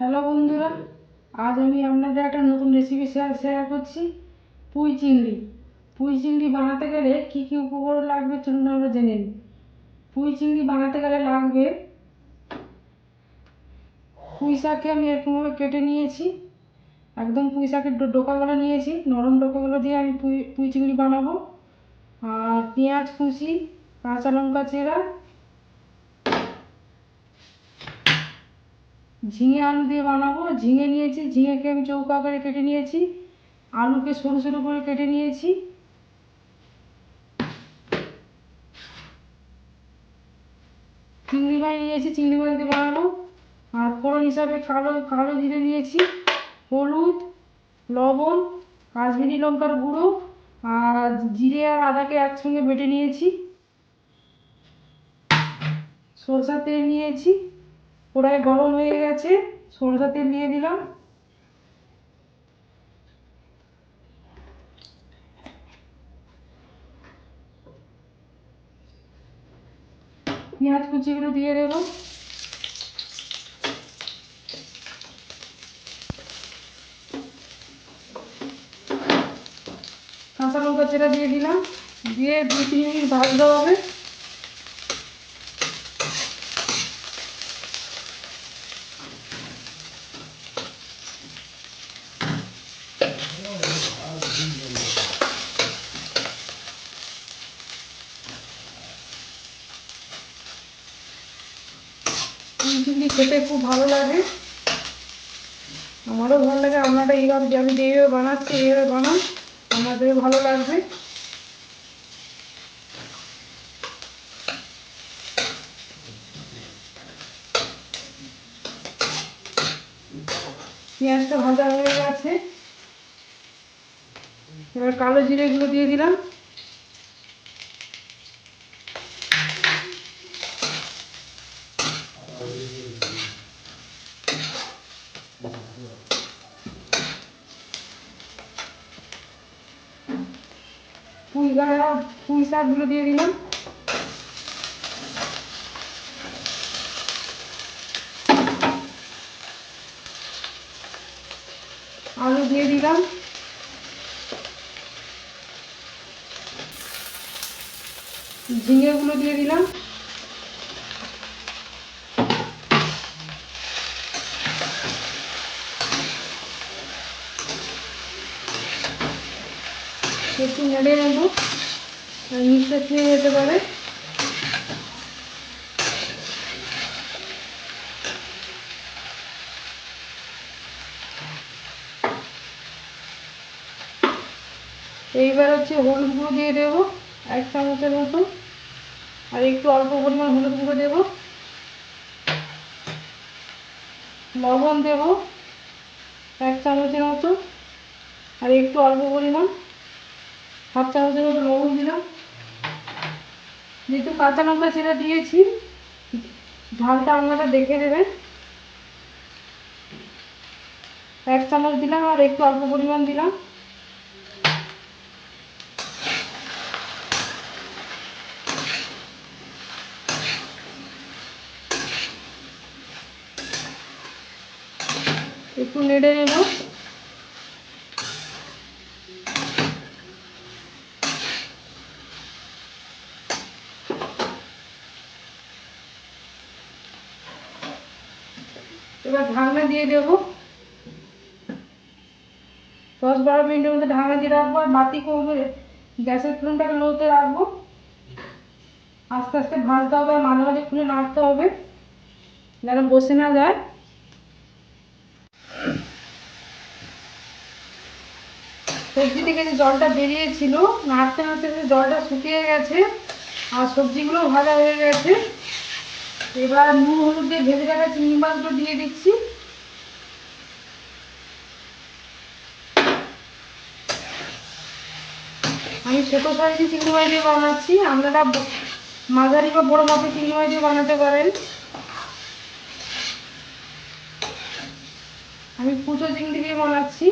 Hello বন্ধুরা, আজ আমি আপনাদের একটা নতুন রেসিপি শেয়ার করছি। পুঁই চিংড়ি। পুঁই চিংড়ি বানাতে গেলে কী কী উপকরণ লাগবে চলুন আমরা জেনে নিই। পুঁই চিংড়ি বানাতে গেলে লাগবে পুঁই শাককে আমি এরকমভাবে কেটে নিয়েছি, একদম পুঁই শাকের ডোকাগুলো নিয়েছি, নরম ডোকাগুলো দিয়ে আমি পুঁই চিংড়ি বানাবো। আর পেঁয়াজ কুচি, কাঁচা লঙ্কা চেরা, ঝিঙে আলু দিয়ে বানাবো। ঝিঙে নিয়েছি, ঝিঙেকে আমি চৌকো আকারে কেটে নিয়েছি, আলুকে সরু সরু করে কেটে নিয়েছি। চিংড়ি মাছ নিয়েছি, চিংড়ি মাছ দিয়ে বানাবো। আর ফোড়ন হিসাবে কালো জিরে নিয়েছি, হলুদ, লবণ, কাশ্মীরি লঙ্কার গুঁড়ো আর জিরে আর আদাকে একসঙ্গে বেটে নিয়েছি। সরষের তেল নিয়েছি, কড়াই গরম হয়ে গেছে, সরষের তেল দিয়ে দিলাম। পেঁয়াজ কুচিগুলো দিয়ে দেবো। কাঁচা লঙ্কা চেরা দিয়ে দিলাম, দিয়ে 2-3 মিনিট ভাজতে হবে। চিংড়ি খেতে খুব ভালো লাগে, আমারও ভালো লাগে। আপনারা এইভাবে আমি যেইভাবে বানাচ্ছি এইভাবে বানান, আমাদেরও ভালো লাগবে। পেঁয়াজটা ভাজা হয়ে গেছে, এবার কালো জিরেগুলো দিয়ে দিলাম। পুঁই শাকগুলো দিয়ে দিলাম। আলু দিয়ে দিলাম। ঝিঙেগুলো দিয়ে দিলাম। একটু নেড়ে নেব, নিচে খেয়ে যেতে পারে। এইবার হচ্ছে হলুদ গুঁড়ো দিয়ে দেবো 1 চামচের মতো, আর একটু অল্প পরিমাণ হলুদ গুঁড়ো দেবো। লবণ দেবো 1 চামচের মতো, আর একটু অল্প পরিমাণ 1/2 চামচের মতো লবণ দিলাম। যেহেতু কাঁচা লঙ্কা চেরা দিয়েছি, ঝালটা আপনারা দেখে দেবেন। 1 চামচ দিলাম, আর একটু অল্প পরিমাণ দিলাম। একটু নেড়ে নেব। এবার ঢাকনা দিয়ে দেবো। 10-12 মিনিটের মধ্যে ঢাকনা দিয়ে রাখবো, আর বাতি করবো, গ্যাসের ফ্লেমটাকে লোতে রাখবো। আস্তে আস্তে ভাজতে হবে, আর মাঝে মাঝে খুলে নাড়তে হবে যেন বসে না যায়। সবজি থেকে যে জলটা বেরিয়েছিল, নাড়তে নাড়তে জলটা শুকিয়ে গেছে, আর সবজিগুলো ভাজা হয়ে গেছে। এবার নুন হলুদ দিয়ে ভেজে রাখা চিংড়ি মাছগুলো দিয়ে দিচ্ছি। আমি ছোটো সাইজের চিংড়ি মাছ দিয়ে বানাচ্ছি, আপনারা মাঝারি বা বড় মাপের চিংড়ি মাছ দিয়ে বানাতে পারেন। আমি কুচো চিংড়ি দিয়ে বানাচ্ছি।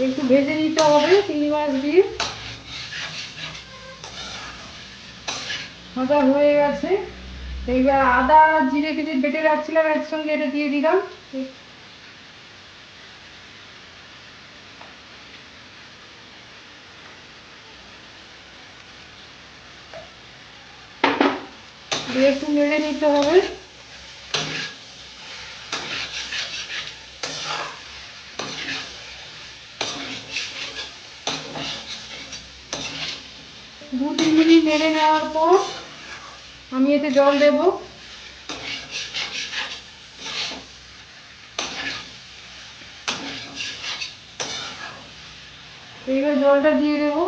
একটু ভেজে নিতে হবে চিংড়ি মাছ দিয়ে। ভাজা হয়ে গেছে, এইবার আদা জিরে ফিরে বেটে রাখছিলাম একসঙ্গে, এটা দিয়ে দিলাম। দিয়ে একটু নেড়ে নিতে হবে। দু তিন মিনিট নেড়ে নেওয়ার পর আমি এতে জল দেব। এইবার জলটা দিয়ে দেবো,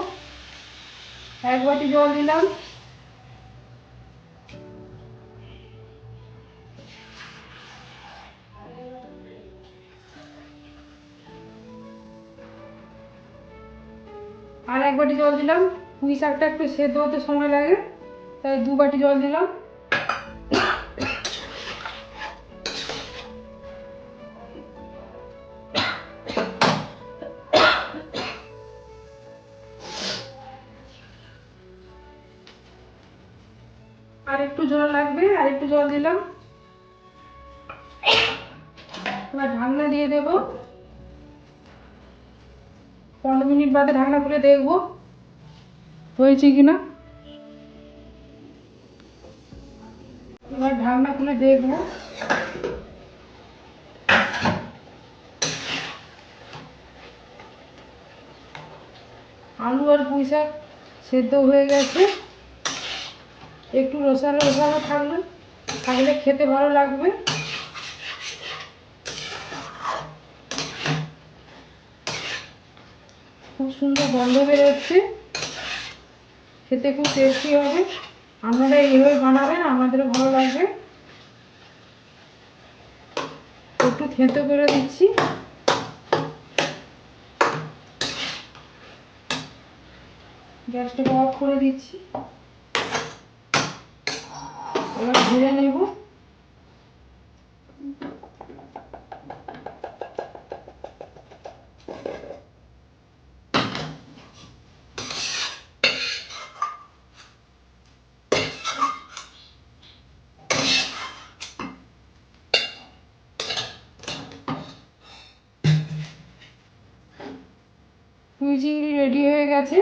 1 বাটি জল দিলাম। আর 1 বাটি জল দিলাম। পুঁই শাকটা একটু সেদ্ধ হতে সময় লাগে, তাই 2 বাটি জল দিলাম। আর একটু জল লাগবে, আর একটু জল দিলাম। এবার ঢাকনা দিয়ে দেবো। 15 মিনিট বাদে ঢাকনা খুলে দেখবো হয়েছে কিনা। এবার ঢাকনা খুলে দেখবো। আলু আর পুঁই শাক সেদ্ধ হয়ে গেছে। একটু রসালো রসালো থাকলে খেতে ভালো লাগবে। খুব সুন্দর গন্ধ বেরোচ্ছে, খেতে খুব টেস্টি হবে। আপনারা এইভাবে বানাবেন, আমাদেরও ভালো লাগবে। একটু থেঁতো করে দিচ্ছি। গ্যাসটাকে অফ করে দিচ্ছি। এবার ভেজে নেব। পুঁই চিংড়ি রেডি হয়ে গেছে।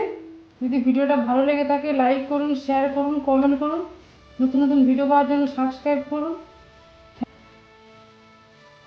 যদি ভিডিওটা ভালো লেগে থাকে লাইক করুন, শেয়ার করুন, কমেন্ট করুন। নতুন নতুন ভিডিও পাওয়ার জন্য সাবস্ক্রাইব করুন।